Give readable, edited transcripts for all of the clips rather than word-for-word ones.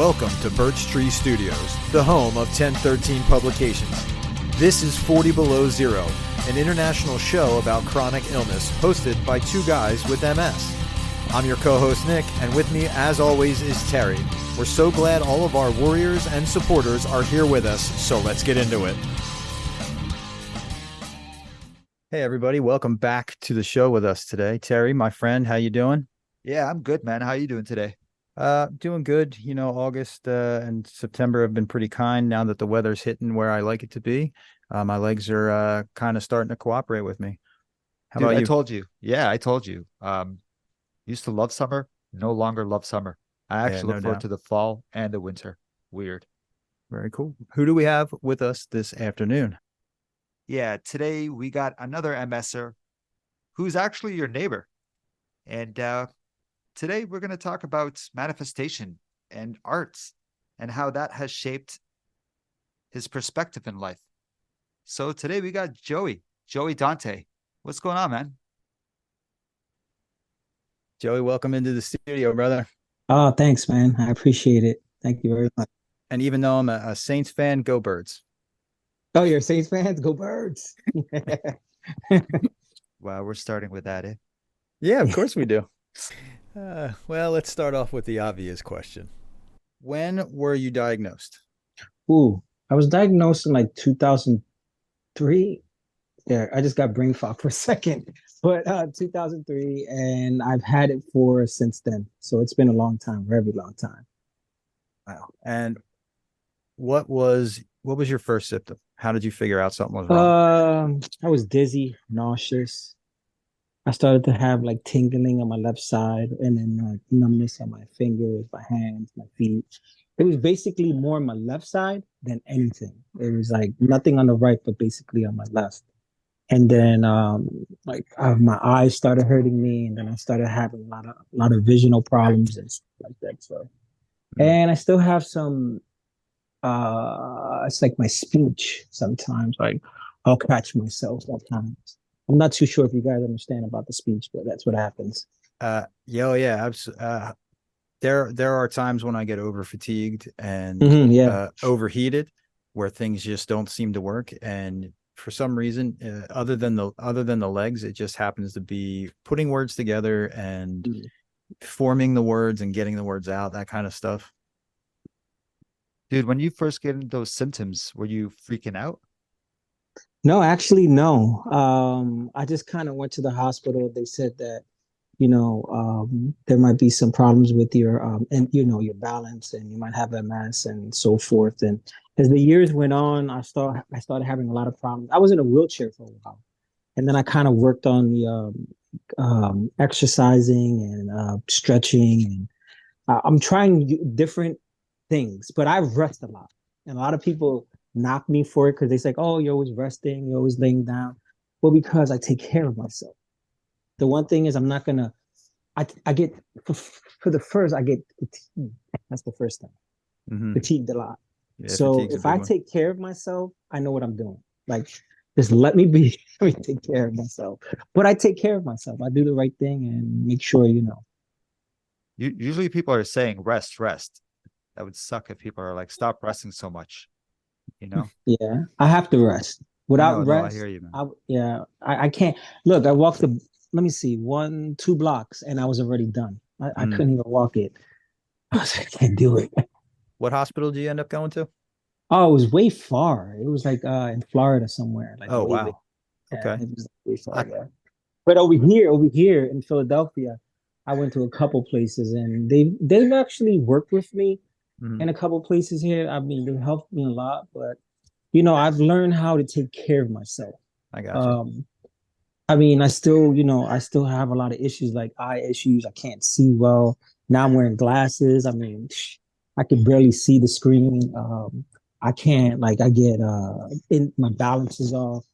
Welcome to Birch Tree Studios, the home of 1013 Publications. This is 40 Below Zero, an international show about chronic illness hosted by two guys with MS. I'm your co-host Nick, and with me as always is Terry. We're so glad all of our warriors and supporters are here with us, so let's get into it. Hey everybody, welcome back to the show with us today. Terry, my friend, how you doing? Yeah, I'm good, man. How you doing today? Doing good. You know, August and September have been pretty kind now that the weather's hitting where I like it to be. My legs are kind of starting to cooperate with me. How Dude, about you? I told you. Yeah, I told you. Used to love summer, no longer love summer. I Yeah, actually no look forward doubt. to the fall and the winter. Weird. Very cool. Who do we have with us this afternoon? Yeah, today we got another MSer who's actually your neighbor. And today we're going to talk about manifestation and arts and how that has shaped his perspective in life. So today we got Joey Dante. What's going on, man? Joey, welcome into the studio, brother. Oh, thanks, man. I appreciate it. Thank you very much. And even though I'm a Saints fan, go Birds. Oh, you're a Saints fans? Go Birds. Wow, we're starting with that, eh? Yeah, of course we do. Well, let's start off with the obvious question. When were you diagnosed? Ooh, I was diagnosed in like 2003. Yeah, I just got brain fog for a second, but 2003, and I've had it for since then. So it's been a long time, very long time. Wow. And what was your first symptom? How did you figure out something was wrong? I was dizzy, nauseous. I started to have like tingling on my left side, and then numbness on my fingers, my hands, my feet. It was basically more on my left side than anything. It was like nothing on the right, but basically on my left. And then my eyes started hurting me, and then I started having a lot of visual problems and stuff like that. So, and I still have some it's like my speech sometimes, like I'll catch myself sometimes. I'm not too sure if you guys understand about the speech, but that's what happens. Yeah. There are times when I get over fatigued and Yeah. overheated, where things just don't seem to work. And for some reason, other than the legs, it just happens to be putting words together and forming the words and getting the words out, that kind of stuff. Dude, when you first get those symptoms, were you freaking out? No, actually, no. I just kind of went to the hospital. They said that, there might be some problems with your and your balance, and you might have MS and so forth. And as the years went on, I started having a lot of problems. I was in a wheelchair for a while, and then I kind of worked on the exercising and stretching, and I'm trying different things, but I rest a lot, and a lot of people knock me for it because they say, "Oh, you're always resting, you're always laying down." Well, because I take care of myself. The one thing is, I'm not gonna. I get for the first, I get fatigued. That's the first thing. Fatigued a lot. Yeah, So if I take care of myself, I know what I'm doing. Like, just let me be. Let me take care of myself. But I take care of myself. I do the right thing and make sure. Usually people are saying rest. That would suck if people are like, stop resting so much, you know? Yeah, I have to rest. Without No, rest, I hear you, man. I can't. Look, I walked let me see, 1, 2 blocks, and I was already done. I couldn't even walk it. I was like, I can't do it. What hospital did you end up going to? Oh, it was way far. It was like in Florida somewhere. Like, Oh, way, wow. way, Okay. it was way far, yeah. But over here in Philadelphia, I went to a couple places, and they've actually worked with me in a couple places here. I mean, they helped me a lot, but I've learned how to take care of myself. I got you. I mean, I still have a lot of issues like eye issues. I can't see well. Now I'm wearing glasses. I mean, I can barely see the screen. I can't like I get my balance is off.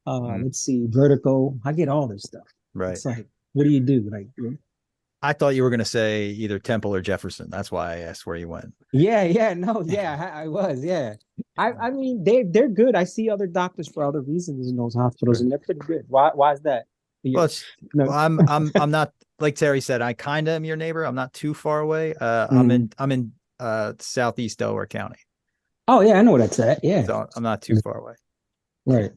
Let's see, vertigo. I get all this stuff. Right. It's like, what do you do? Like, I thought you were going to say either Temple or Jefferson. That's why I asked where you went. I was, yeah. I mean, they're good. I see other doctors for other reasons in those hospitals, and they're pretty good. Why is that? Well, No. I'm not, like Terry said, I kind of am your neighbor. I'm not too far away. I'm in Southeast Delaware County. Oh yeah, I know what that's at. Yeah. So I'm not too far away. Right.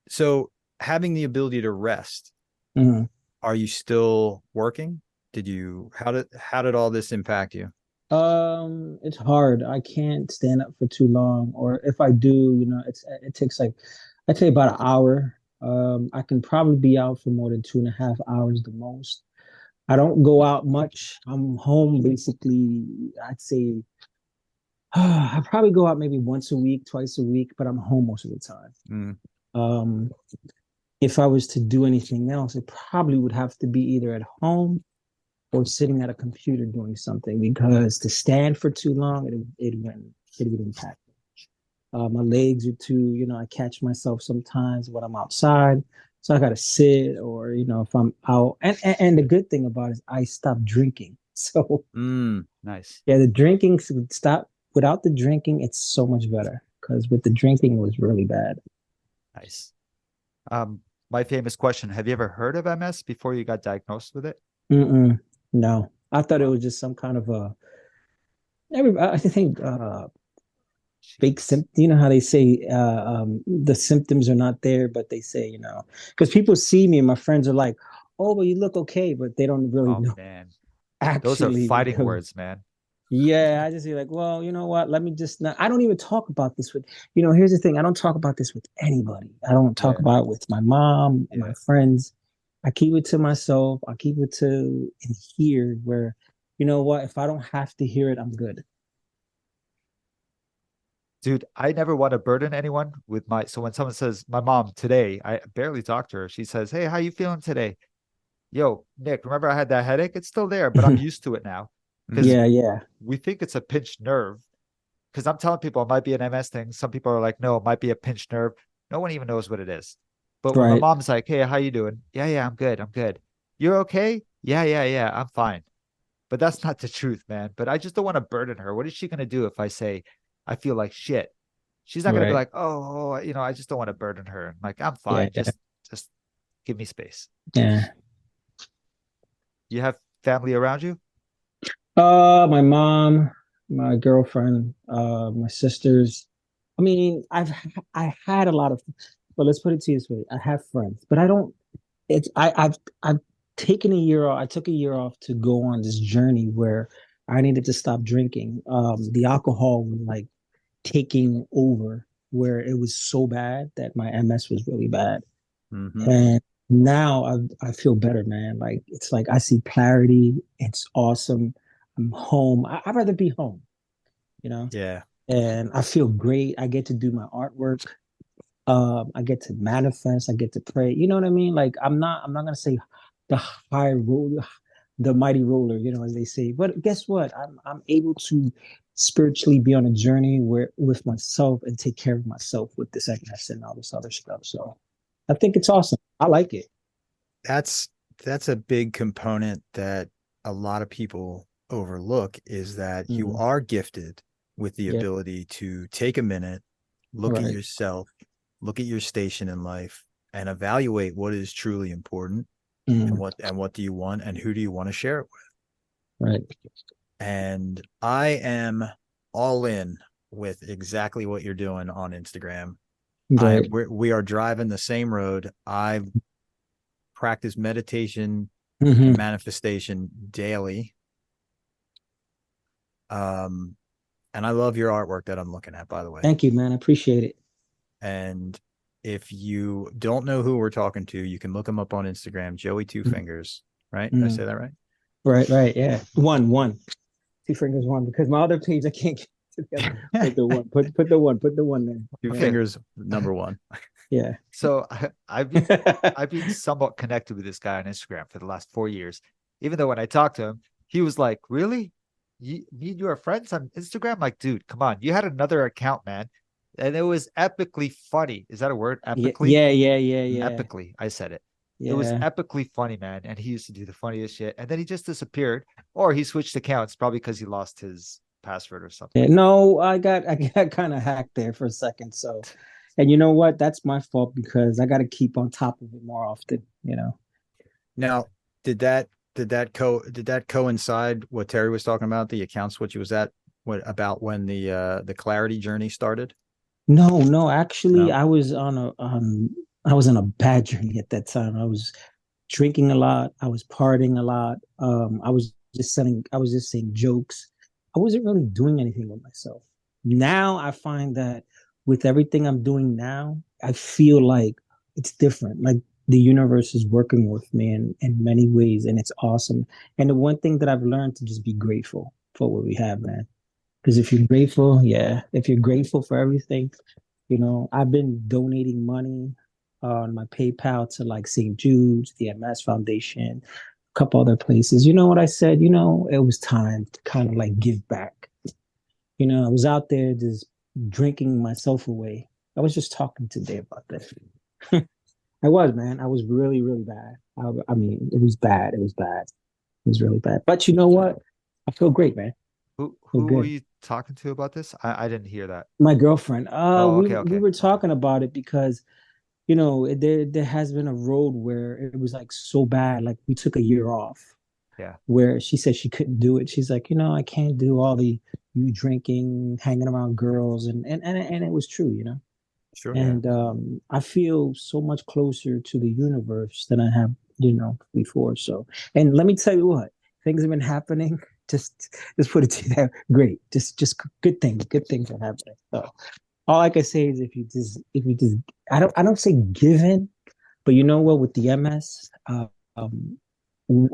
So having the ability to rest, Mhm. are you still working? How did all this impact you? It's hard. I can't stand up for too long, or if I do, it takes like I'd say about an hour. I can probably be out for more than 2.5 hours the most. I don't go out much. I'm home basically, I'd say I probably go out maybe once a week, twice a week, but I'm home most of the time. Mm, Um, if I was to do anything else, it probably would have to be either at home or sitting at a computer doing something because to stand for too long, it would impact me. My legs are too, I catch myself sometimes when I'm outside. So I got to sit or, if I'm out. And the good thing about it is I stopped drinking. So Nice. yeah, the drinking would stop. Without the drinking, it's so much better because with the drinking, it was really bad. Nice. My famous question, have you ever heard of MS before you got diagnosed with it? Mm-mm, no, I thought it Wow. was just some kind of I think fake Jeez. symptom. You know how they say the symptoms are not there, but they say, because people see me and my friends are like, "Oh, well, you look okay," but they don't really Oh know man. Those are actually fighting because words, man. yeah, I just be like, well, you know what? Let me just not. I don't even talk about this with, here's the thing. I don't talk about this with anybody. I don't talk Yeah. about it with my mom, my Yeah. friends. I keep it to myself. I keep it to in here where, you know what? If I don't have to hear it, I'm good. Dude, I never want to burden anyone with so when someone says my mom today, I barely talk to her. She says, "Hey, how you feeling today?" Yo, Nick, remember I had that headache? It's still there, but I'm used to it now because Yeah, yeah, we think it's a pinched nerve. Because I'm telling people it might be an MS thing. Some people are like, no, it might be a pinched nerve. No one even knows what it is. But when my right, mom's like, hey, how you doing? Yeah, yeah, I'm good. I'm good. You're okay? Yeah, yeah, yeah, I'm fine. But that's not the truth, man. But I just don't want to burden her. What is she gonna do if I say I feel like shit? She's not gonna be right. like, oh, I just don't want to burden her. I'm like, I'm Yeah, fine. Just give me space. yeah. You have family around you? My mom, my girlfriend, my sisters. I mean, I had a lot of, but let's put it to you this way: I have friends, but I don't. It's I've taken a year off. I took a year off to go on this journey where I needed to stop drinking. The alcohol was like taking over, where it was so bad that my MS was really bad. hmm And now I feel better, man. Like it's like I see clarity. It's awesome. I'm home. I'd rather be home, you know. Yeah. And I feel great. I get to do my artwork. I get to manifest. I get to pray. You know what I mean? Like I'm not gonna say the high roller, the mighty roller, as they say. But guess what? I'm able to spiritually be on a journey where with myself and take care of myself with this MS and all this other stuff. So I think it's awesome. I like it. That's that's a big component that a lot of people overlook is that you Mhm. are gifted with the Yeah. ability to take a minute, look at Right. yourself, look at your station in life, and evaluate what is truly important and Mhm. what do you want and who do you want to share it with. Right. And I am all in with exactly what you're doing on Instagram. Right. We are driving the same road. I've practiced meditation and Hmm. manifestation daily. And I love your artwork that I'm looking at, by the way. Thank you, man. I appreciate it. And if you don't know who we're talking to, you can look him up on Instagram, Joey Two Fingers, right? Did I Mhm. say that right? Right. Right. Yeah. One. Two fingers one because my other page I can't get together. Put the one. Put the one. Put the one there. Two Yeah. Okay. Fingers, number one. Yeah. So I've been somewhat connected with this guy on Instagram for the last 4 years. Even though when I talked to him, he was like, "Really? Me and you are friends on Instagram?" I'm like, dude, come on. You had another account, man. And it was epically funny. Is that a word? Yeah. Epically? Yeah. Yeah. Yeah. Yeah. Epically. I said it. It was Yeah. epically funny, man. And he used to do the funniest shit. And then he just disappeared. Or he switched accounts, probably because he lost his password or something. Yeah. No, I got kind of hacked there for a second. So, and you know what? That's my fault because I got to keep on top of it more often. Now, did that did that coincide what Terry was talking about, the account switch was at what about when the clarity journey started? No, actually, No. I was on a bad journey at that time. I was drinking a lot. I was partying a lot. I was just saying jokes. I wasn't really doing anything with myself. Now I find that with everything I'm doing now, I feel like it's different. Like the universe is working with me in many ways, and it's awesome. And the one thing that I've learned to just be grateful for what we have, man. Because if you're grateful, yeah, if you're grateful for everything, I've been donating money on my PayPal to like St. Jude's, the MS Foundation, a couple other places. You know what I said? It was time to kind of like give back. I was out there just drinking myself away. I was just talking today about this. I was, man. I was really, really bad. I mean, it was bad. It was bad. It was really bad. But you know what? I feel great, man. I feel Who were good. you talking to about this? I didn't hear that. My girlfriend. Oh, We okay, we okay, were okay. talking about it because there has been a road where it was like so bad. Like we took a year off Yeah, where she said she couldn't do it. She's like, I can't do all the you drinking, hanging around girls, and it was true, Sure. yeah. And I feel so much closer to the universe than I have, before. So, and let me tell you what, things have been happening. Just put it to you that great. Just good things are happening. So all I can say is if you just I don't say give in, but you know what, with the MS, um,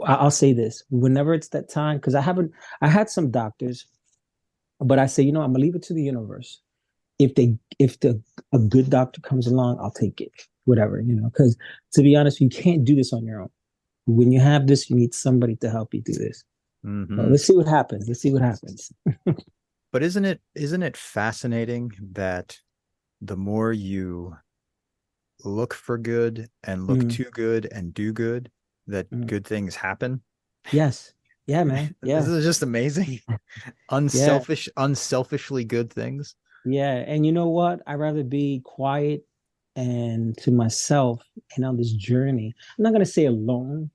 I'll say this: whenever it's that time, because I had some doctors, but I say, I'm gonna leave it to the universe. If a good doctor comes along, I'll take it, whatever, because to be honest, you can't do this on your own. When you have this, you need somebody to help you do this. So Hmm. let's see what happens. Let's see what happens. But isn't it fascinating that the more you look for good and look Mm, too good and do good, that mm. good things happen? Yes. Yeah, man. This Yeah. is just amazing. Yeah. Unselfishly good things. Yeah. And you know what? I'd rather be quiet and to myself and on this journey. I'm not going to say alone,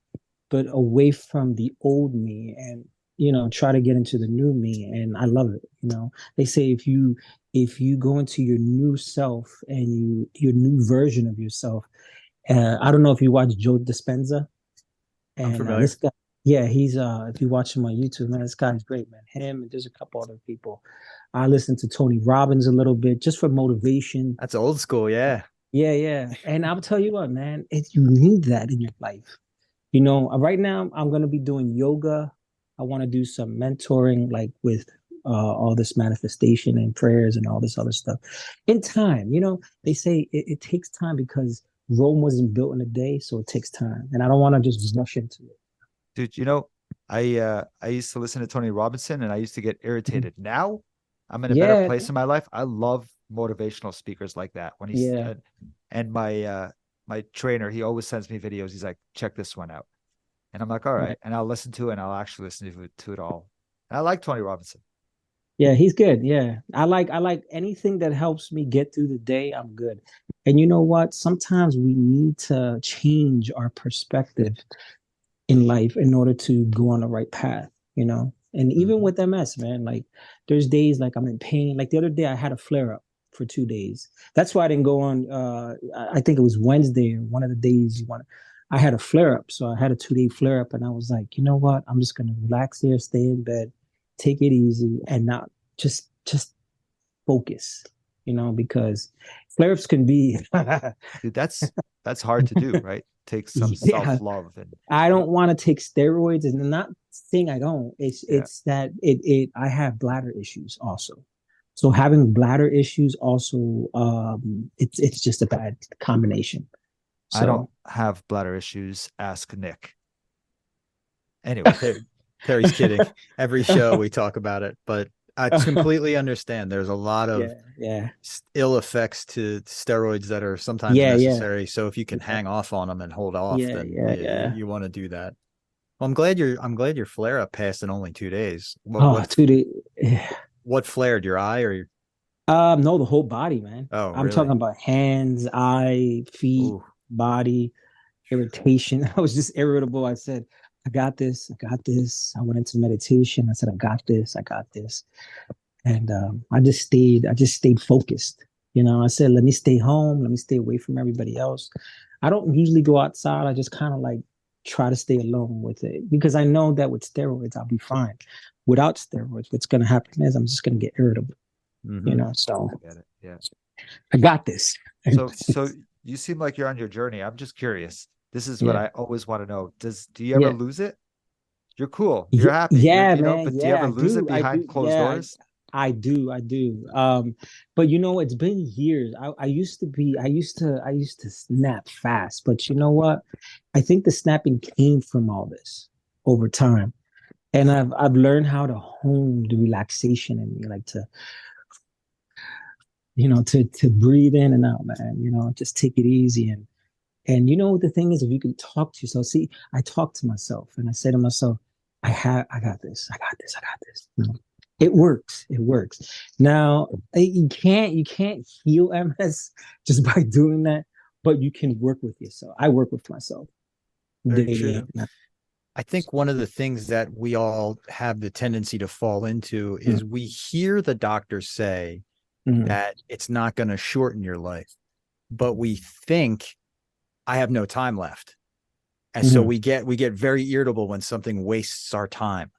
but away from the old me and, try to get into the new me. And I love it. They say if you go into your new self and your new version of yourself, I don't know if you watch Joe Dispenza. I'm And this familiar. guy, yeah, he's if you watch him on YouTube, man, this guy's great, man. Him and there's a couple other people. I listen to Tony Robbins a little bit just for motivation. That's old school, yeah. Yeah, yeah. And I'll tell you what, man, you need that in your life. Right now I'm gonna be doing yoga. I want to do some mentoring, like with all this manifestation and prayers and all this other stuff. In time, they say it takes time because Rome wasn't built in a day, so it takes time. And I don't want to just rush into it. Dude, I used to listen to Tony Robinson and I used to get Mhm. irritated. Now I'm in a better Yeah, place in my life. I love motivational speakers like that. When he's yeah. and my trainer, he always sends me videos. He's like, check this one out. And I'm like, all Right. right. And I'll listen to it and I'll actually listen to it all. And I like Tony Robinson. Yeah, he's good. Yeah. I like anything that helps me get through the day, I'm good. And you know what? Sometimes we need to change our perspective in life in order to go on the right path. And even Mhm. with MS, man, like there's days like I'm in pain. Like the other day I had a flare up for 2 days. That's why I didn't go on I think it was Wednesday or one of the days you want I had a flare up. So I had a 2 day flare up and I was like, you know what? I'm just gonna relax here, stay in bed, take it easy and not just focus, because flare ups can be Dude, that's hard to do, right? Take some yeah. self-love and I don't want to take steroids, and I'm not saying I don't. It's yeah. it's that it I have bladder issues also. So having bladder issues also it's just a bad combination. I don't So have bladder issues. Ask Nick. Anyway, Terry's kidding. Every show we talk about it, but I completely understand. There's a lot of yeah, yeah, ill effects to steroids that are sometimes yeah, yeah, necessary. So if you can yeah, hang off on them and hold off, yeah, then yeah, yeah, yeah. you want to do that. Well, I'm glad your flare up passed in only 2 days. Oh, 2 days. What flared your eye or your, No, the whole body, man. oh, I'm talking really? about hands, eye, feet, Ooh, body, irritation. I was just irritable. I said, I got this. I got this. I went into meditation. I said, I got this. I got this. And I just stayed focused. You know, I said, let me stay home. Let me stay away from everybody else. I don't usually go outside. I just kind of like try to stay alone with it because I know that with steroids, I'll be fine. Without steroids, what's going to happen is I'm just going to get irritable, you know? So I get it. Yeah. I got this. So you seem like you're on your journey. I'm just curious. This is what Yeah. I always want to know. Do you ever Yeah. lose it? You're cool. You're happy. Yeah, You know, man. but do you Yeah, ever I lose it do. I behind do. closed Yeah, doors? I do. I do. But you know, it's been years. I used to snap fast, but you know what? I think the snapping came from all this over time. And I've learned how to hone the relaxation in me, like to, you know, to breathe in and out, man. You know, just take it easy. And you know, the thing is, if you can talk to yourself, see, I talk to myself and I say to myself, I got this, I got this, I got this. You know, it works. It works. Now, you can't heal MS just by doing that, but you can work with yourself. I work with myself Very day in true. and out. I think one of the things that we all have the tendency to fall into is we hear the doctors say Mhm. that it's not going to shorten your life, but we think I have no time left. And so we get very irritable when something wastes our time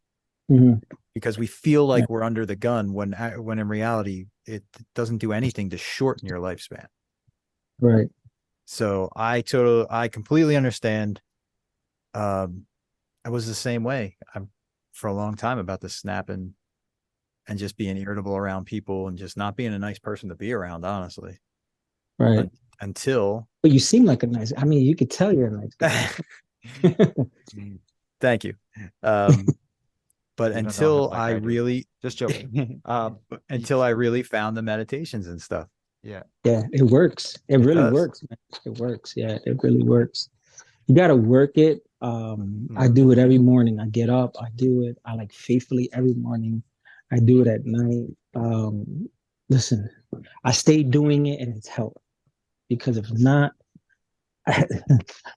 Mhm. because we feel Yeah. like we're under the gun when in reality it doesn't do anything to shorten your lifespan. Right. So I completely understand. I was the same way for a long time about the snapping and just being irritable around people and just not being a nice person to be around, honestly. Right. Until But you seem like a nice, I mean, you could tell you're a nice guy. thank you. But You don't know him until like I I do. really Just joking. until I really found the meditations and stuff. Yeah. Yeah, it works. It really does. works, man. It works. Yeah, it really works. You got to work it. I do it every morning. I get up, I do it. I like faithfully every morning. I do it at night. Listen, I stay doing it and it's helped because if not,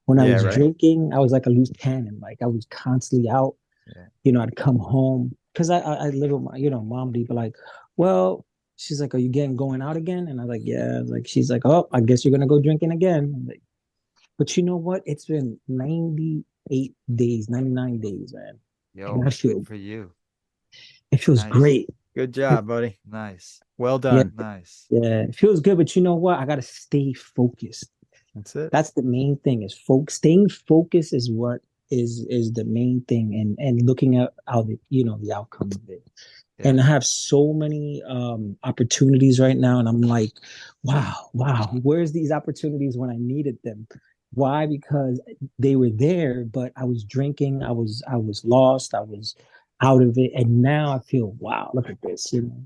when I Yeah, was right. drinking, I was like a loose cannon. Like I was constantly out. Yeah. You know, I'd come home because I live with my, you know, mom would be like, well, she's like, are you going out again? And I was like, yeah. Like, she's like, oh, I guess you're gonna go drinking again. I'm like, but you know what? It's been 98 days, 99 days, man. Yo, And I feel good for you. it feels Nice. great. Good job, buddy. Nice. Well Yeah, done. Nice. yeah, it feels good. But you know what? I gotta stay focused. That's it. That's the main thing is staying focused is what is the main thing and looking at how the the outcome of it. Yeah. And I have so many opportunities right now, and I'm like, wow, where's these opportunities when I needed them? Why? Because they were there, but I was drinking, I was lost, I was out of it, and now I feel, wow, look at this. You know,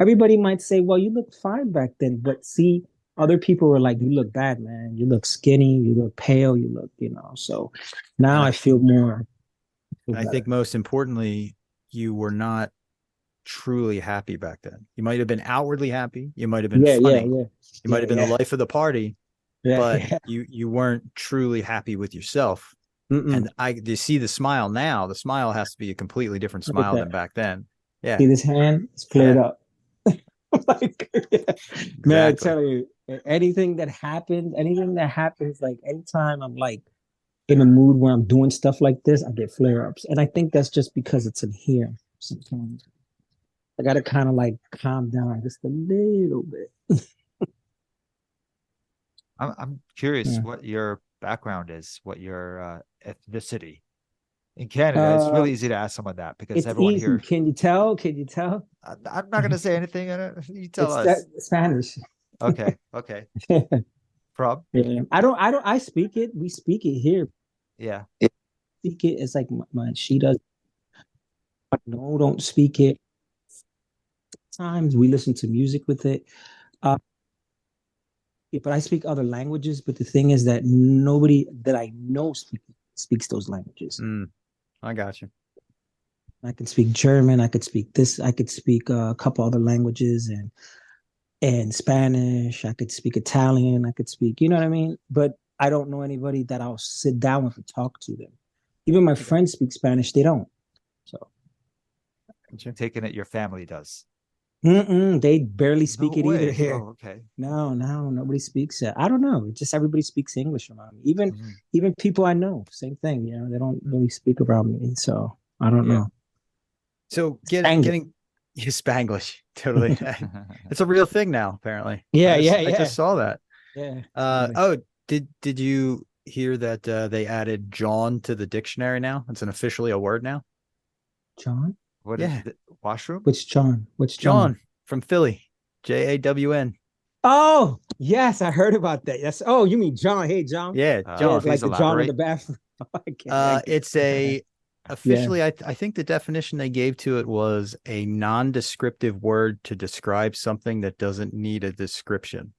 everybody might say, well, you looked fine back then, but see, other people were like, you look bad, man. You look skinny, you look pale, you look, you know. So now I feel more. I think most importantly, you were not truly happy back then. You might have been outwardly happy. You might have been funny. You might have been the life of the party, but you weren't truly happy with yourself. And you see the smile now. The smile has to be a completely different smile than back then. Yeah. See this hand? It's flared up. Like, man, I tell you, anything that happens, like anytime I'm like in a mood where I'm doing stuff like this, I get flare ups. And I think that's just because it's in here sometimes. I gotta kind of like calm down just a little bit. I'm curious what your background is, what your ethnicity. In Canada, it's really easy to ask someone that because it's everyone easy. here. Can you tell? Can you tell? I'm not going to say anything. You tell it's us. Spanish. Okay. From? Yeah. I speak it. We speak it here. Yeah. Speak it. It's like she does. No, don't speak it. Sometimes we listen to music with it. But I speak other languages. But the thing is that nobody that I know speaks those languages. I got you. I can speak German. I could speak this. I could speak a couple other languages and Spanish. I could speak Italian. I could speak, you know what I mean? But I don't know anybody that I'll sit down with and talk to them. Even my friends speak Spanish. They don't. So Taking it your family does. they barely No speak it either way. here. Oh, okay. No, nobody speaks it. I don't know. Just everybody speaks English around me. Even Mhm. even people I know, same thing. You know, they don't really speak around me. So I don't Yeah. know. So Spanglish. getting Spanglish, totally. It's a real thing now, apparently. Yeah, I just saw that. yeah. Oh, did you hear that they added John to the dictionary now? It's officially a word now. John? What is Yeah, it? Washroom? Which John? Which John? John from Philly, JAWN. Oh, yes, I heard about that. Yes. Oh, you mean John? Hey, John. Yeah, Yeah, John. Please like the John in the elaborate. bathroom. I get It's it. a officially. I think the definition they gave to it was a non-descriptive word to describe something that doesn't need a description,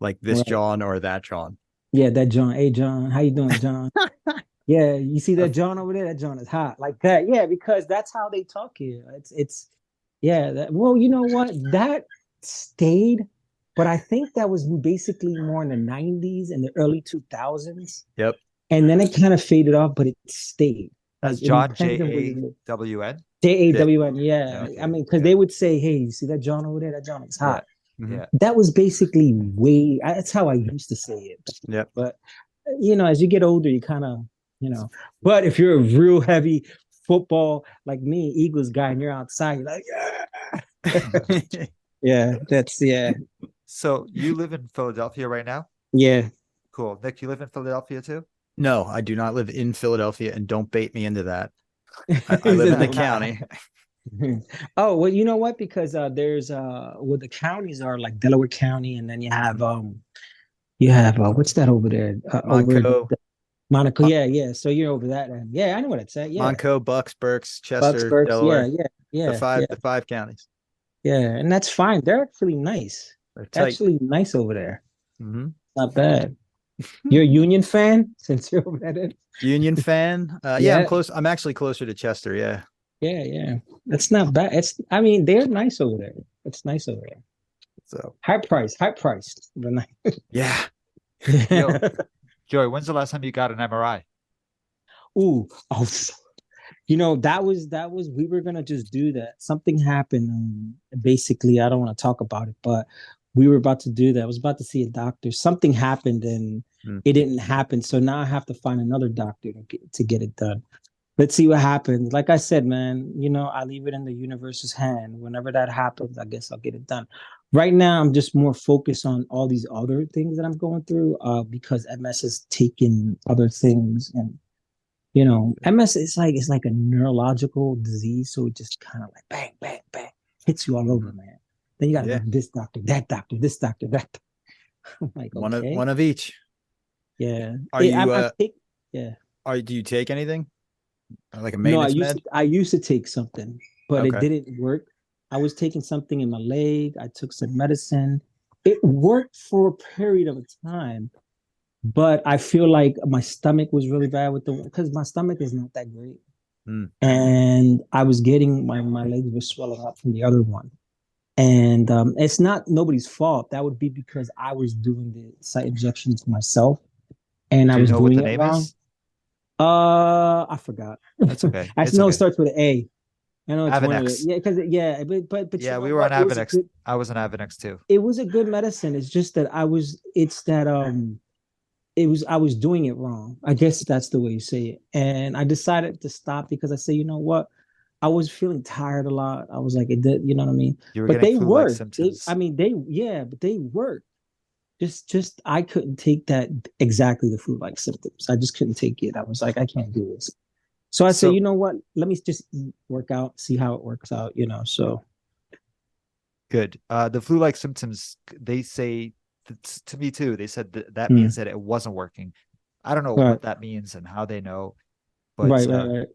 like this Right. John or that John. Yeah, that John. Hey, John. How you doing, John? Yeah, you see that John over there? That John is hot. Like that. Yeah, because that's how they talk here. Yeah, well, you know what? That stayed, but I think that was basically more in the 90s and the early 2000s. Yep. And then it kind of faded off, but it stayed. That's Like it John, depends on where you live. JAWN. JAWN, yeah. Okay, I mean, because yeah. they would say, "Hey, you see that John over there? That John is Yeah. hot." Yeah. That was basically that's how I used to say it. Yep. But as you get older, you kind of, But if you're a real heavy football like me, Eagles guy, and you're outside, you're like, yeah, yeah. So you live in Philadelphia right now? Yeah. Cool. Nick, you live in Philadelphia too? No, I do not live in Philadelphia, and don't bait me into that. I live in the county. Oh, well, you know what? Because there's the counties are like Delaware County, and then you have what's that over there? Monaco, Monaco, yeah. So you're over that end. Yeah, I know what it's at. Yeah. Monaco, Bucks, Berks, Chester, Bucks, Delaware. yeah. The five counties. Yeah, and that's fine. They're actually nice. They're tight. Actually nice over there. Mm-hmm. Not bad. You're a Union fan since you're over there. Union fan. Yeah, I'm close. I'm actually closer to Chester. Yeah. Yeah. That's not bad. They're nice over there. It's nice over there. So high priced. But nice. Yeah. Yo, Joey, when's the last time you got an MRI? Oh, that was we were gonna just do that. Something happened. Basically, I don't want to talk about it, but we were about to do that. I was about to see a doctor. Something happened and it didn't happen. So now I have to find another doctor to get it done. Let's see what happens. Like I said, man, I leave it in the universe's hand. Whenever that happens, I guess I'll get it done. Right now, I'm just more focused on all these other things that I'm going through because MS has taken other things. And, MS is like a neurological disease. So it just kind of like bang, bang, bang, hits you all over, man. Then you got to go to this doctor, that doctor, this doctor, that doctor. I'm like, okay. One of each. Yeah. Are you do you take anything? Like a maintenance med? I used to take something, but Okay. it didn't work. I was taking something in my leg. I took some medicine. It worked for a period of time, but I feel like my stomach was really bad because my stomach is not that great. And I was getting my legs were swelling up from the other one. And it's not nobody's fault. That would be because I was doing the site injections myself, and I was doing it wrong. Is? I forgot. That's okay. I know it starts with an A. I know it's Avonex. one of it. But yeah, we were on Avonex. I was on Avonex too. It was a good medicine. It's just that I was doing it wrong. I guess that's the way you say it. And I decided to stop because I say, you know what? I was feeling tired a lot. I was like, it did, you know what I mean? But they work. But they work. Just I couldn't take that exactly the flu-like symptoms. I just couldn't take it. I was like, I can't do this. So I said, you know what? Let me just work out, see how it works out, so. Good. The flu-like symptoms, they say to me too, they said that means that it wasn't working. I don't know what that means and how they know. But right.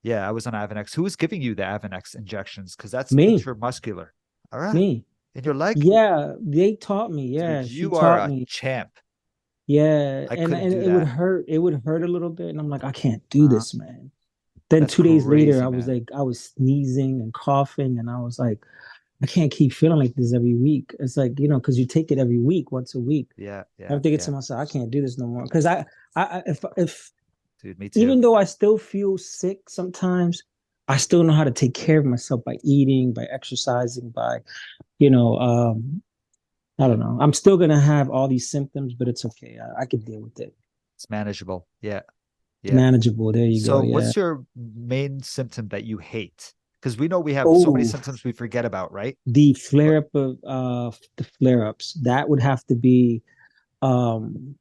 Yeah, I was on Avonex. Who was giving you the Avonex injections? Because that's me. Intramuscular. All right. Me. In your leg? Yeah, they taught me. Yeah, dude, you are a champ. Yeah, and it would hurt. It would hurt a little bit, and I'm like, I can't do this, man. Then 2 days later, I was sneezing and coughing, and I was like, I can't keep feeling like this every week. It's like, because you take it every week, once a week. Yeah. I'm thinking to myself, I can't do this no more. Because if Dude, me too. Even though I still feel sick sometimes, I still know how to take care of myself by eating, by exercising, by, you know, I don't know. I'm still gonna have all these symptoms, but it's okay. I can deal with it. It's manageable. Yeah. It's Yeah. manageable. There you go. So Yeah. what's your main symptom that you hate? Because we know we have so many Oh, symptoms we forget about, right? the But flare up of the flare ups. That would have to be um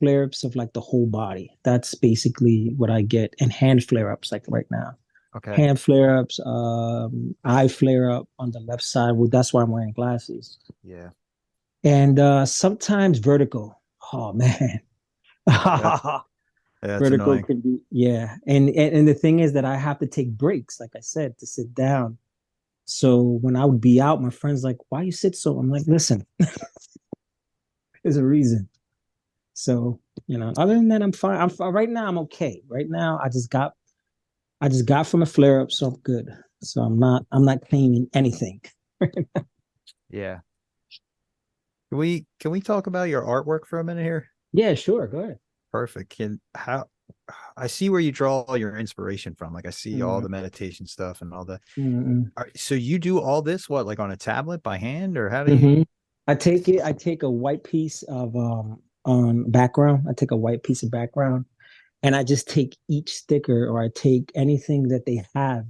flare ups of like the whole body. That's basically what I get. And hand flare ups, like right now. okay. Hand flare ups, eye flare up on the left side. Well, that's why I'm wearing glasses. Yeah. And sometimes vertigo. Oh man. Yeah, that's Vertigo annoying. can be, yeah. And the thing is that I have to take breaks, like I said, to sit down. So when I would be out, my friends like, why you sit so? I'm like, listen, there's a reason. So, other than that, I'm fine. Right now, I'm okay. Right now, I just got from a flare up, so I'm good. So I'm not claiming anything. Yeah. Can we talk about your artwork for a minute here? Yeah, sure. Go ahead. Perfect. Can how I see where you draw all your inspiration from. Like I see all Mm, the meditation stuff and all the. mm, So you do all this what, like on a tablet by hand, or how do you? mm. I take a white piece of on background. I take a white piece of background and I just take each sticker or I take anything that they have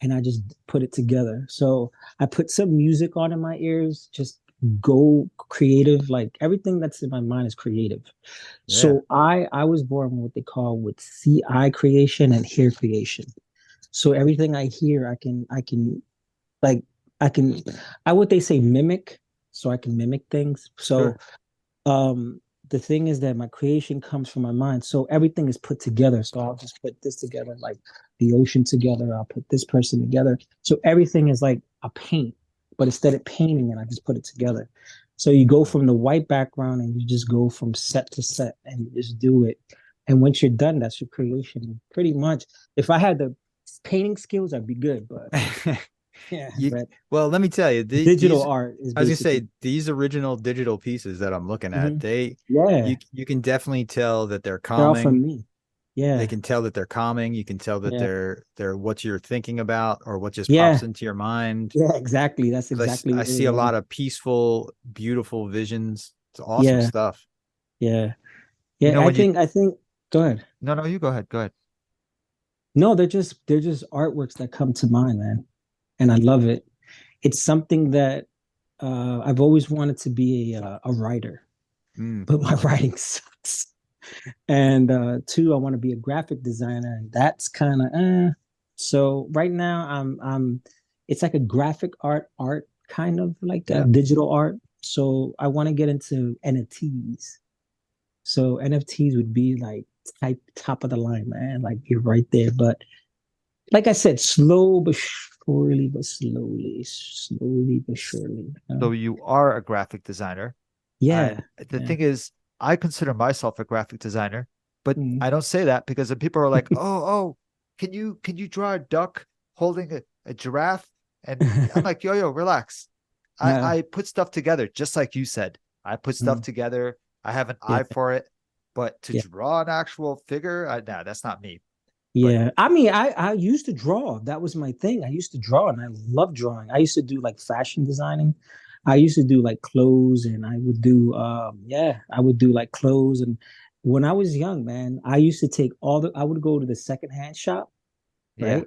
and I just put it together. So I put some music on in my ears, just go creative. Like everything that's in my mind is creative. Yeah. So I was born what they call with CI creation and hear creation. So everything I hear, I can like I can I what they say mimic, so I can mimic things. So Sure. um the thing is that my creation comes from my mind. So everything is put together. So I'll just put this together, like the ocean together. I'll put this person together. So everything is like a paint, but instead of painting it, I just put it together. So you go from the white background and you just go from set to set and you just do it. And once you're done, that's your creation. Pretty much. If I had the painting skills, I'd be good. But yeah, You but well, let me tell you, digital these art is I was gonna basically. say these original digital pieces that I'm looking at, Mhm. Yeah, you can definitely tell that they're they're all from calming. me. They Yeah, can tell that they're calming. You can tell that yeah, they're what you're thinking about or what just pops yeah, into your mind. yeah. Exactly. That's 'Cause exactly I what it see is, a man. lot of peaceful, beautiful visions. It's awesome Yeah, stuff. yeah, You yeah. know I when you think. I think. Go ahead. no no you go ahead. Go ahead. No, they're just artworks that come to mind, man, and I love it. It's something that I've always wanted to be a writer, Mm, but my writing sucks. And two, I want to be a graphic designer, and that's kind of so right now I'm it's like a graphic art kind of like a yeah. digital art. So I want to get into NFTs. So NFTs would be like type top of the line, man. Like you're right there. But like I said, slow but surely, but slowly but surely. So you are a graphic designer. Yeah, And the yeah. thing is, I consider myself a graphic designer, but Mm. I don't say that because the people are like, oh, can you draw a duck holding a giraffe? And I'm like, yo, relax. Uh, I put stuff together, just like you said. I put stuff mm, together. I have an yeah, eye for it, but to yeah. draw an actual figure, nah, that's not me. But Yeah, I mean, I used to draw. That was my thing. I used to draw, and I love drawing. I used to do like fashion designing. I used to do like clothes, and I would do yeah, I would do like clothes. And when I was young, man, I used to take all the. I would go to the secondhand shop, yeah, right?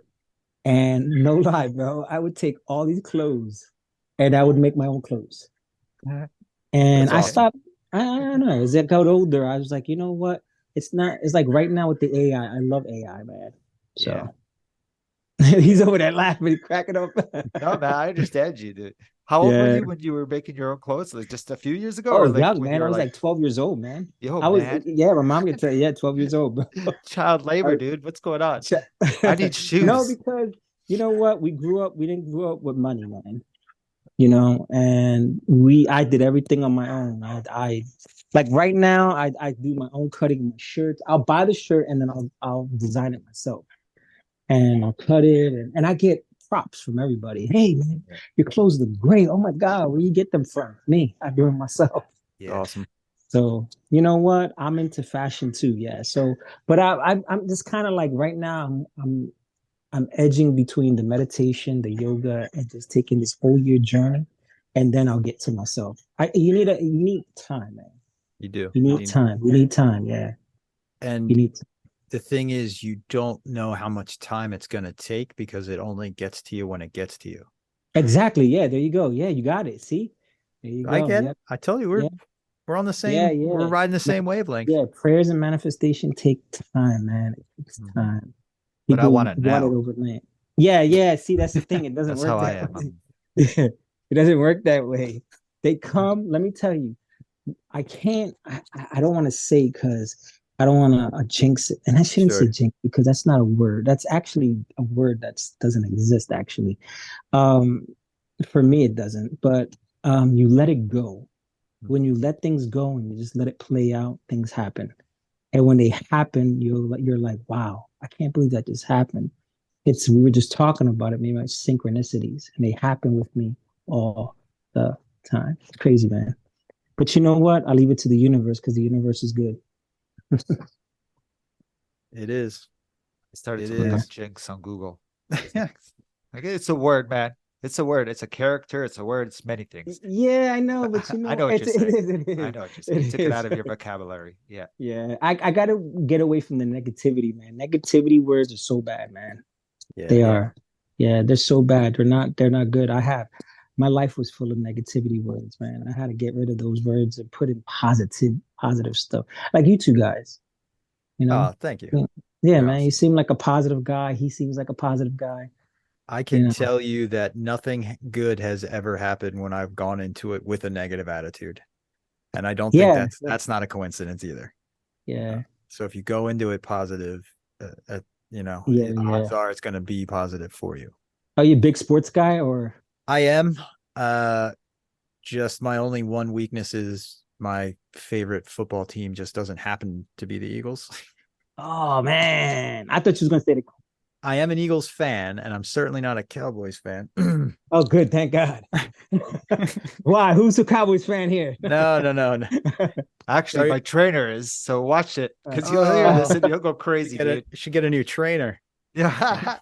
And no lie, bro, I would take all these clothes, and I would make my own clothes. And That's I okay, awesome. stopped. I don't know. As I got older, I was like, you know what? It's not. It's like right now with the AI. I love AI, man. yeah. So. He's over there laughing, cracking up. No, man, I understand you, dude. How old were Yeah. you when you were making your own clothes? Like just a few years ago, Oh, or like young when you man. I were was like, like 12 years old, man. yo, I was, man, yeah, my mom could tell you, yeah, 12 years old, bro. child labor, I- dude. What's going on? I need no, shoes. because you know what? We didn't grow up with money, man. And I did everything on my own. I like right now, I do my own cutting of my shirts. I'll buy the shirt and then I'll design it myself. And I'll cut it and I get props from everybody. Hey man, Yeah. your clothes look great. Oh my God, where you get them from? Me. I do it myself. It's Yeah. awesome. So you know what? I'm into fashion too. Yeah. So, but I'm just kind of like right now. I'm edging between the meditation, the yoga, and just taking this whole year journey, and then I'll get to myself. You need time, man. You do. You need time. You need time. Yeah. You And need the thing is, you don't know how much time it's going to take because it only gets to you when it gets to you. exactly. Yeah. There you go. Yeah. You got it. See, there you I go. get it. Yep. I tell you, Yeah. we're on the Yeah. same. We're Yeah. riding the Ma- same wavelength. Yeah. Prayers and manifestation take time, man. It takes Mhm. time. But I want People it want it now. overnight. Yeah. Yeah. See, that's the thing. It doesn't That's how work I that am. way. It doesn't work that way. They come. Let me tell you. I can't. I don't want to say because I don't want to jinx it, and I shouldn't say Sure. jinx because that's not a word. That's actually a word that doesn't exist. Actually, um, for me it doesn't. But you let it go. When you let things go and you just let it play out, things happen. And when they happen, you're like, wow, I can't believe that just happened. It's we were just talking about it, maybe like synchronicities, and they happen with me all the time. It's crazy, man. But you know what? I'll leave it to the universe because the universe is good. It is. I started It to look Yeah. up is. jinx on Google. Like it's a word, man. It's a word. It's a character. It's a word. It's many things. Yeah, I know, But but you I know, know what you're it saying. is, it I is, know what you're saying. You it took it out is. of your vocabulary. Yeah. Yeah, I gotta get away from the negativity, man. Negativity words are so bad, man. Yeah. They are. Yeah, they're so bad. They're not good. My life was full of negativity words, man. I had to get rid of those words and put in positive stuff. Like you two guys, you know? Oh, thank you. Yeah, yeah, You're man. You awesome. seem like a positive guy. He seems like a positive guy, I you can know. tell you that nothing good has ever happened when I've gone into it with a negative attitude. And I don't think Yeah, that's not a coincidence either. yeah, So if you go into it positive, yeah, odds yeah. are it's going to be positive for you. Are you a big sports guy or? I am. Uh, just my only one weakness is my favorite football team just doesn't happen to be the Eagles. Oh man, I thought you was gonna say the. I am an Eagles fan, and I'm certainly not a Cowboys fan. Oh, good, thank God. Why? Who's a Cowboys fan here? No, no, no, no. Actually, Sorry. my trainer is. So watch it because you'll hear this Oh, and you'll go crazy, dude. should get a new trainer. Yeah.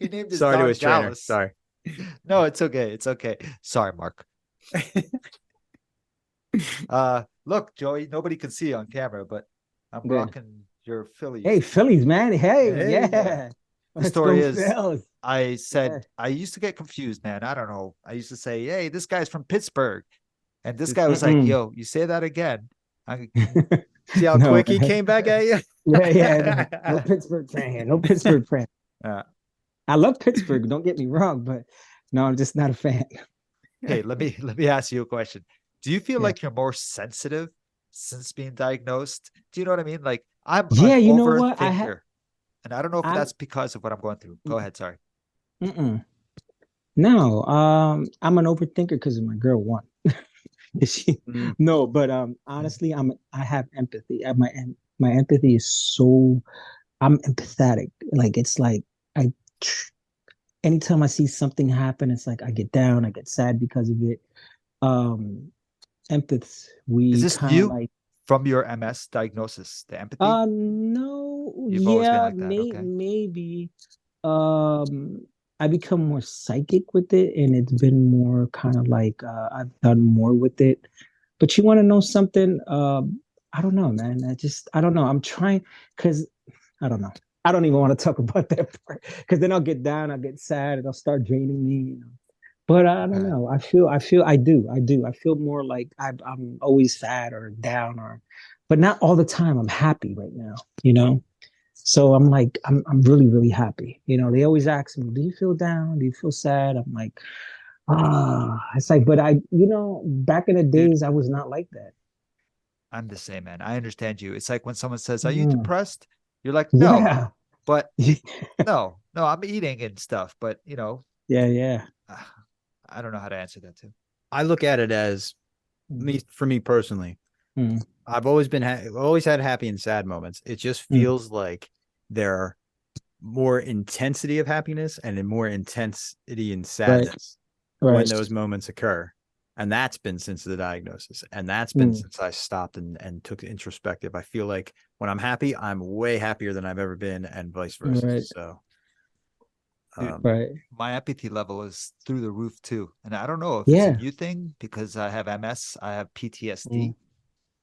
He named his Sorry to dog his trainer. Dallas. Sorry. No, it's okay. It's okay. Sorry, Mark. Look, Joey, nobody can see you on camera, but I'm Good. rocking your Hey, Phillies. Phillies, man. Hey, Hey, yeah. yeah. The Let's story go, is Phils. I Yeah. said I used to get confused, man. I don't know. I used to say, "Hey, this guy's from Pittsburgh," and this guy was like, Mm-mm. "Yo, you say that again." I, See how No, quick he came back at you? yeah, yeah. No, no Pittsburgh fan here. No Pittsburgh fan. uh, I love Pittsburgh. Don't get me wrong, but no, I'm just not a fan. hey, let me ask you a question. Do you feel Yeah. like you're more sensitive since being diagnosed? Do you know what I mean? Like I'm an Yeah, you know what? overthinker, and I don't know if I'm that's because of what I'm going through. Go ahead. Sorry. mm-mm. No, I'm an overthinker because of my girl one. She, Mm. no, but honestly, I have empathy. My empathy is so I'm empathetic. Like it's like I anytime I see something happen, it's like I get down, I get sad because of it. Um, empaths, Is we this kind of new like from your MS diagnosis? The empathy? no, You've always been yeah, like that. Okay. maybe. Um, I become more psychic with it, and it's been more kind of like I've done more with it. But you want to know something? I don't know, man. I don't know. I'm trying because I don't know. I don't even want to talk about that part because then I'll get down, I'll get sad, and I'll start draining me, you know. But I don't Okay. know. I feel more like I'm always sad or down but not all the time. I'm happy right now, you know. So I'm like, I'm really, really happy. You know, they always ask me, do you feel down? Do you feel sad? I'm like, it's like, but back in the Dude, days, I was not like that. I'm the same, man. I understand you. It's like when someone says, "Are you Mm, depressed?" You're like, "No." yeah. But no, I'm eating and stuff, but Yeah, yeah. uh, I don't know how to answer that too. I look at it as Mm, for me personally. mm, I've always been always had happy and sad moments. It just mm. feels like there are more intensity of happiness and more intensity in Right, sadness when right. those moments occur. And that's been since the diagnosis. And that's been Mm. since I stopped and took introspective. I feel like when I'm happy, I'm way happier than I've ever been, and vice versa. Right. So, Dude, Right. my empathy level is through the roof too. And I don't know if it's a Yeah. new thing because I have MS, I have PTSD. Mm.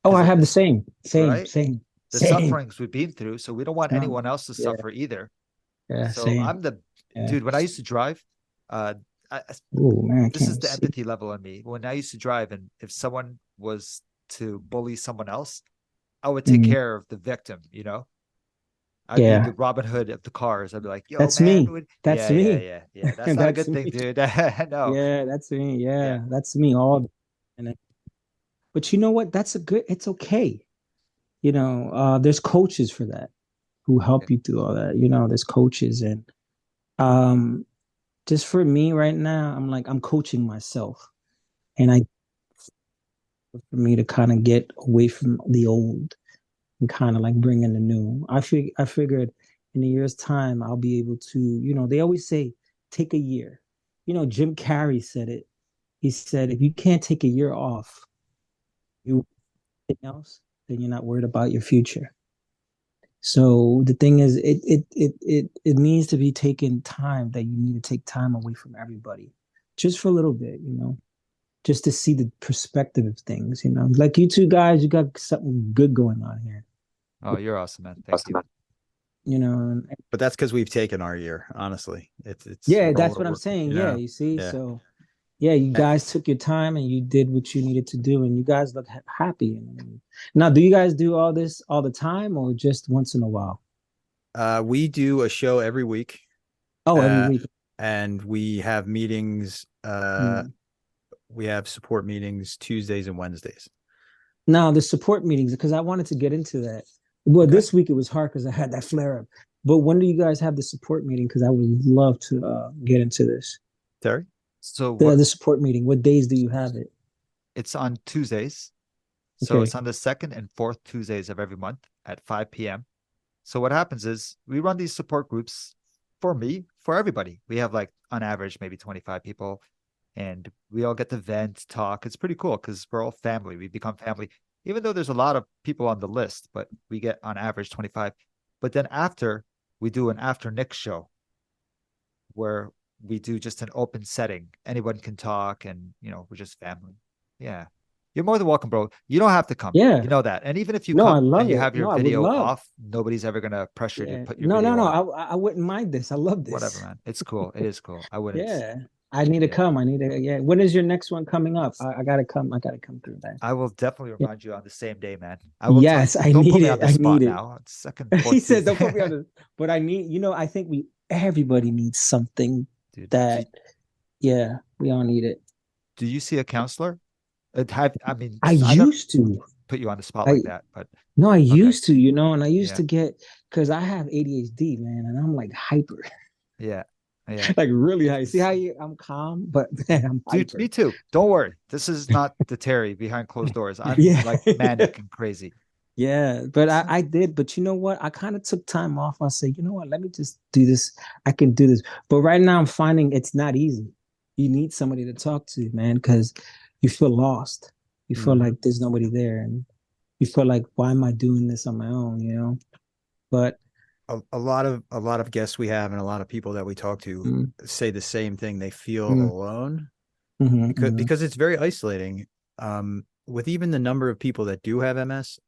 Oh, Because I of have the this, same right? The same. sufferings we've been through. So we don't want anyone else to Yeah. suffer either. Yeah. So Same. I'm the Yeah. dude, when I used to drive, I, Oh man, I this is can't the see. empathy level on me. When I used to drive, and if someone was to bully someone else, I would take Mm. care of the victim, you know? I'd be Yeah. the Robin Hood of the cars. I'd be like, yo, That's man. me. That's Yeah, yeah, me. yeah, yeah. That's not a That's good thing, me. dude. No. Yeah, that's me. Yeah. Yeah, that's me all. And but you know what? That's a good. It's okay. You know, there's coaches for that who help you through all that. You know, there's coaches, and um, just for me right now, I'm like I'm coaching myself, and I for me to kind of get away from the old and kind of like bring in the new. I figured in a year's time I'll be able to, you know, they always say take a year. You know, Jim Carrey said it. He said if you can't take a year off, you anything else, then you're not worried about your future. So the thing is, it needs to be taken time that you need to take time away from everybody, just for a little bit, you know, just to see the perspective of things, you know. Like you two guys, you got something good going on here, Oh, you're awesome, man. Thank you. you know. And but that's because we've taken our year. Honestly, it's yeah, we're that's all what I'm over, saying. you Yeah, know? you see, Yeah. so yeah, you And- guys took your time and you did what you needed to do, and you guys look happy. Now, do you guys do all this all the time or just once in a while? We do a show every week, Oh, every week. and we have meetings. Mm. We have support meetings Tuesdays and Wednesdays. Now, the support meetings, because I wanted to get into that. Well, Okay. this week it was hard because I had that flare up. But when do you guys have the support meeting? Because I would love to get into this. Terry? So The support meeting. What days do you have it? it's on Tuesdays. So Okay. it's on the second and fourth Tuesdays of every month at 5 p.m. So what happens is we run these support groups for me, for everybody. We have like on average maybe 25 people, and we all get to vent, talk. It's pretty cool because we're all family. We become family, even though there's a lot of people on the list, but we get on average 25. But then after, we do an after Nick show where we do just an open setting. Anyone can talk, and we're just family. Yeah. You're more than welcome, bro. You don't have to come. Yeah. You know that. And even if you No, I come love and you it. have your No, I would video love. off, nobody's ever gonna pressure you to Yeah. put your No, video no, no. on. I wouldn't mind this. I love this. Whatever, man. It's cool. It is cool. I wouldn't. Yeah. I need to Yeah. come. I need to. Yeah. When is your next one coming up? I gotta come. I gotta come through that. I will definitely Yeah. remind you on the same day, man. I will tell Yes, you. I Don't put need me it. on the I spot need it. now. It's second, He fourth said, "Don't Tuesday. put me on the." But I need. You know, I think everybody needs something Dude, that. Yeah, we all need it. do you see a counselor? I mean, I I never used to. put you on the spot I like that, but No, I okay. used to. You know, and I used Yeah. to get because I have ADHD, man, and I'm like hyper, Yeah. Yeah. like really high. See how I'm calm, but man, I'm Dude, hyper. me too. Don't worry. This is not the Terry behind closed doors. I'm Yeah. like manic and crazy. Yeah, but I did. But you know what? I kind of took time off. I said, you know what? Let me just do this. I can do this. But right now, I'm finding it's not easy. You need somebody to talk to, man, because you feel lost. You feel Mhm. like there's nobody there, and you feel like, why am I doing this on my own? You know. But A lot of guests we have and a lot of people that we talk to mm, say the same thing. They feel mm, alone mhm, because mhm. because it's very isolating. With even the number of people that do have MS,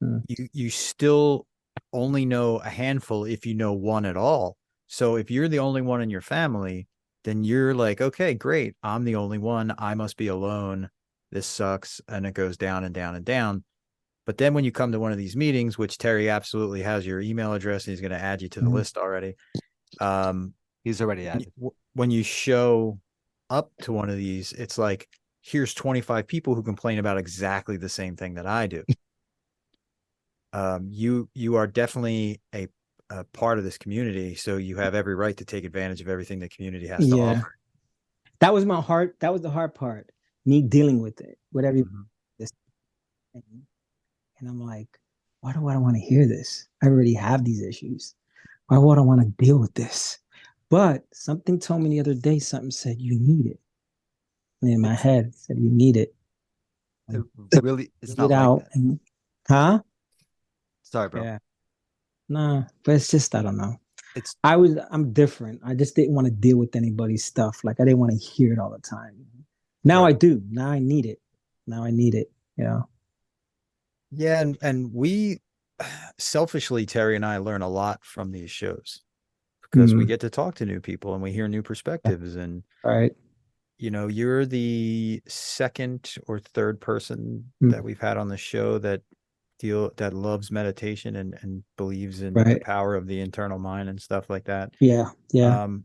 Mm. you still only know a handful if you know one at all. So if you're the only one in your family, then you're like, okay, great. I'm the only one. I must be alone. This sucks. And it goes down and down and down. But then when you come to one of these meetings, which Terry absolutely has your email address, and he's going to add you to the Mhm. list already. He's already added. When you show up to one of these, it's like, here's 25 people who complain about exactly the same thing that I do. You are definitely a part of this community, so you have every right to take advantage of everything the community has to Yeah, offer. that was my heart. That was the hard part. Me dealing with it, whatever. Mhm. This thing. And I'm like, why do I want to hear this? I already have these issues. Why would I want to deal with this? But something told me the other day, something said, you need it. in my It's head. It said, you need it. it And really it's get it not like out. that. And, huh? Sorry, bro. Yeah. Nah, but it's just, I don't know. It's I'm different. I just didn't want to deal with anybody's stuff. Like I didn't want to hear it all the time. Now I right. do. Now I need it. Now I need it. Yeah. Yeah, and we selfishly, Terry and I learn a lot from these shows because we Mm, get to talk to new people and we hear new perspectives. And all right. you're the second or third person Mm, that we've had on the show that loves meditation and believes in the right. power of the internal mind and stuff like that. Yeah. Yeah. Um,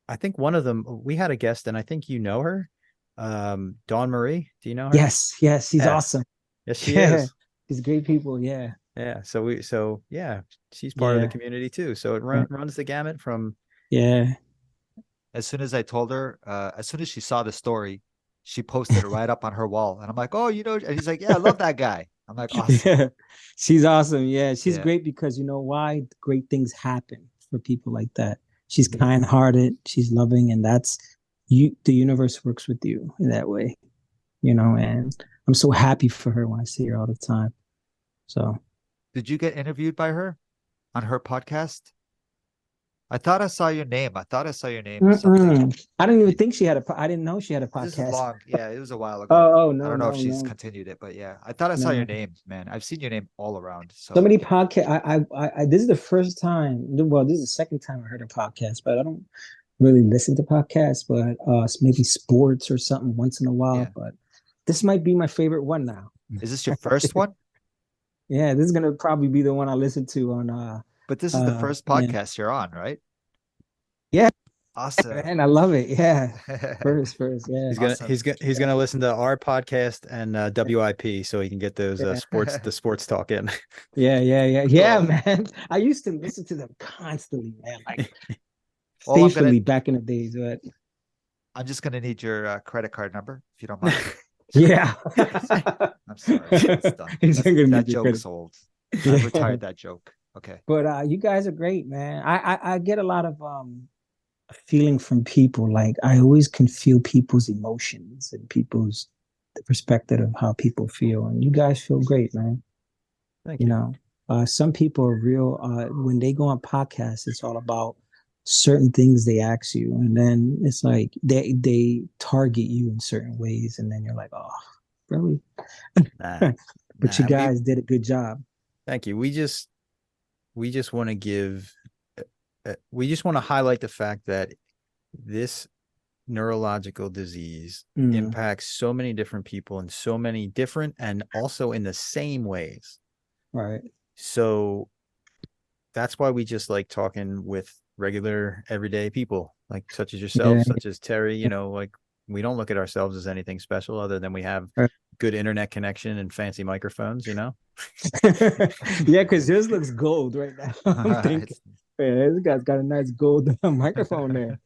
I think one of them, we had a guest, and I think you know her, Dawn Marie. Do you know her? Yes. Yes. He's Yeah, awesome. yes, she Yeah. is. He's great people. Yeah. Yeah, yeah, she's part of the Yeah. community too. So it Yeah. runs the gamut from. Yeah. As soon as I told her, as soon as she saw the story, she posted it right up on her wall. And I'm like, oh, and he's like, yeah, I love that guy. I'm like, awesome. Yeah. She's awesome. Yeah. She's Yeah. great because you know why? Great things happen for people like that. She's kind-hearted, she's loving, and that's the universe works with you in that way, and I'm so happy for her when I see her all the time. So Did you get interviewed by her on her podcast? I thought I saw your name. I thought I saw your name something. I didn't even think she had I didn't know she had a This is podcast. long. Yeah, it was a while ago. Oh, I no, don't know if no, she's no, continued it, but yeah, I thought I saw your no. name, man. I've seen your name all around. So So many podcasts. This is the first time. Well, this is the second time I heard a podcast, but I don't really listen to podcasts. But maybe sports or something once in a while. yeah. But this might be my favorite one now. Is this your first one? Yeah, this is gonna probably be the one I listen to on. But this is the first Yeah, podcast you're on, right? yeah, Awesome. man, I love it. Yeah, first, yeah, Awesome. He's gonna listen to our podcast and WIP so he can get those yeah, sports talk in. yeah, Cool. man. I used to listen to them constantly, man, like Well, faithfully back in the days. But I'm just gonna need your credit card number if you don't mind. yeah, I'm sorry. It's done. he's gonna That need your credit. joke's old. I've Yeah. retired that joke. Okay. But you guys are great, man. I get a lot of feeling from people. Like I always can feel people's emotions and people's the perspective of how people feel. And you guys feel great, man. Thank You you. know, some people are real. When they go on podcasts, it's all about certain things they ask you, and then it's like they target you in certain ways, and then you're like, oh, really? Nah, But you nah. guys did a good job. Thank you. We just want to we just want to highlight the fact that this neurological disease impacts so many different people in so many different and also in the same ways. Right. So that's why we just like talking with regular everyday people like such as yourself, Yeah. such as Terry, like we don't look at ourselves as anything special other than we have Right. good internet connection and fancy microphones, Yeah, because yours looks gold right now. I'm thinking, yeah, this guy's got a nice gold microphone there.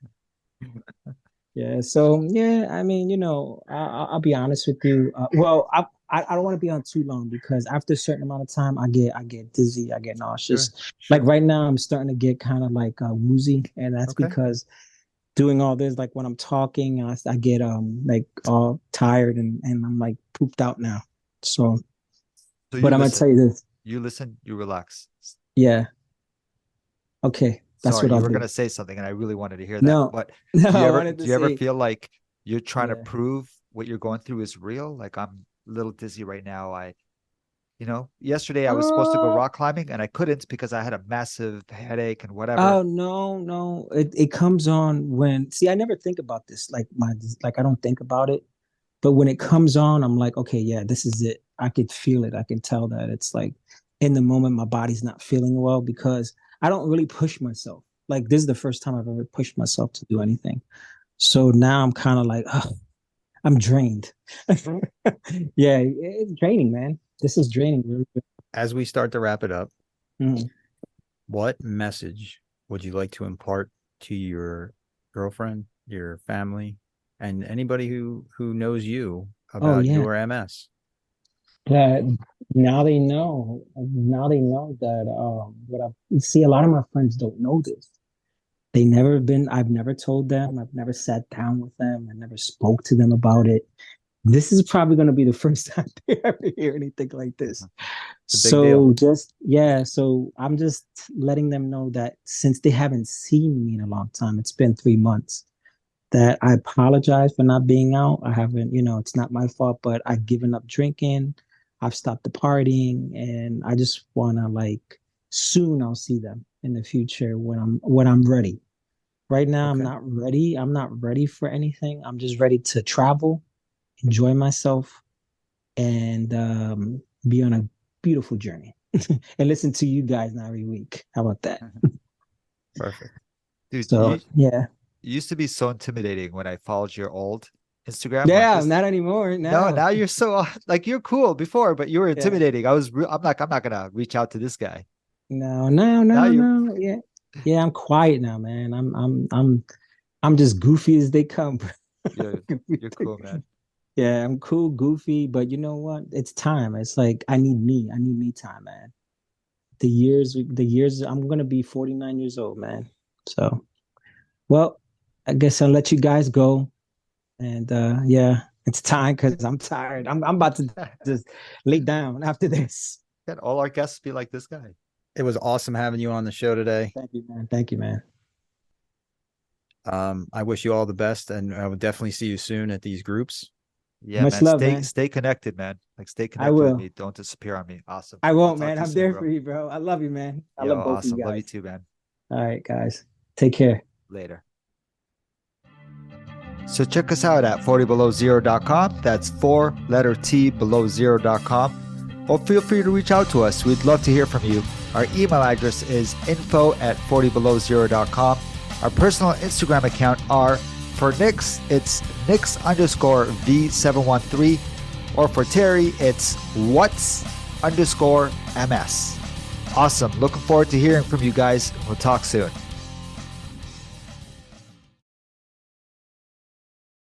Yeah, so yeah, I mean, I'll be honest with you. Well, I don't want to be on too long because after a certain amount of time, I get dizzy, I get nauseous. Sure. Like right now, I'm starting to get kind of like woozy, and that's Okay. because doing all this, like when I'm talking, I get like all tired and I'm like pooped out now. So but I'm gonna tell you this. You listen, you relax. Yeah. Okay. That's Sorry, what you I'll were do. gonna say something, and I really wanted to hear that. No, But no, do you I ever wanted to do you ever say, feel like you're trying to yeah. prove what you're going through is real? Like I'm a little dizzy right now. Yesterday I was supposed to go rock climbing and I couldn't because I had a massive headache and whatever. Oh no. It comes on when I never think about this. Like I don't think about it. But when it comes on, I'm like, okay, yeah, this is it. I could feel it. I can tell that it's like in the moment my body's not feeling well because I don't really push myself. Like this is the first time I've ever pushed myself to do anything. So now I'm kind of like, oh, I'm drained. Yeah, it's draining, man. This is draining. Really. As we start to wrap it up, Mhm. what message would you like to impart to your girlfriend, your family, and anybody who knows you about yeah. your MS? That now they know. Now they know that what I see. A lot of my friends don't know this. I've never told them, I've never sat down with them, I never spoke to them about it. This is probably going to be the first time they ever hear anything like this. It's a big deal. So I'm just letting them know that since they haven't seen me in a long time, it's been 3 months, that I apologize for not being out. I haven't, it's not my fault, but I've given up drinking. I've stopped the partying, and I just wanna, like, soon I'll see them in the future when I'm ready. Right now, I'm Okay. not ready. I'm not ready for anything. I'm just ready to travel, enjoy myself, and be on a beautiful journey and listen to you guys now every week. How about that? Perfect. Dude, So yeah, you used to be so intimidating when I followed your old Instagram. Like yeah, this. not anymore. No, Now, now you're so like you're cool before, but you were yeah, intimidating. I'm not gonna reach out to this guy. no, no, Now no, you're no. Yeah, yeah. I'm quiet now, man. I'm just goofy as they come. you're, you're cool, man. Yeah, I'm cool, goofy, but you know what? It's time. It's like I need me. I need me time, man. The years, I'm gonna be 49 years old, man. So, well, I guess I'll let you guys go. And yeah, it's time because I'm tired. I'm about to just lay down after this. Can all our guests be like this guy? It was awesome having you on the show today. Thank you, man. Thank you, man. I wish you all the best, and I will definitely see you soon at these groups. Yeah, Much man. love, Stay man. stay connected, man. Like stay I connected with will. me. Don't disappear on me. Awesome. I I'll won't, talk man. to you I'm soon, there bro. for you, bro. I love you, man. I Yo, love both of you awesome. Love you guys. too, man. All right, guys. Take care. Later. So check us out at 40belowzero.com. That's 4 letter T below zero.com. Or feel free to reach out to us. We'd love to hear from you. Our email address is info@40belowzero.com. Our personal Instagram account are, for Nix, it's Nix_V713. Or for Terry, it's What's_MS. Awesome. Looking forward to hearing from you guys. We'll talk soon.